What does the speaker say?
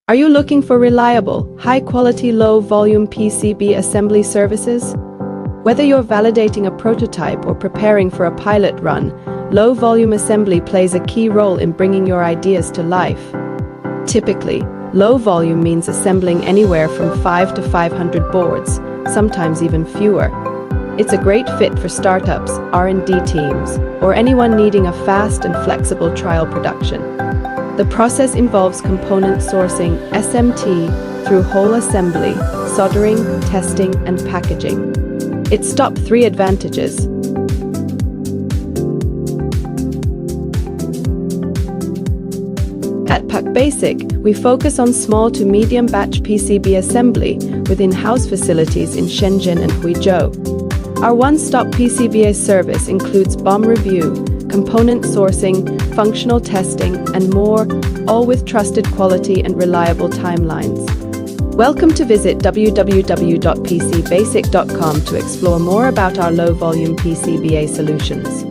Are you looking for reliable, high-quality, low-volume PCB assembly services? Whether you're validating a prototype or preparing for a pilot run, low-volume assembly plays a key role in bringing your ideas to life. Typically, low volume means assembling anywhere from 5 to 500 boards, sometimes even fewer. It's a great fit for startups, R&D teams, or anyone needing a fast and flexible trial production. The process involves component sourcing, SMT, through whole assembly, soldering, testing, and packaging. Its top 3 advantages. At PCBasic, we focus on small to medium batch PCB assembly with in-house facilities in Shenzhen and Huizhou. Our one-stop PCBA service includes BOM review, component sourcing, functional testing, and more, all with trusted quality and reliable timelines. Welcome to visit www.pcbasic.com to explore more about our low-volume PCBA solutions.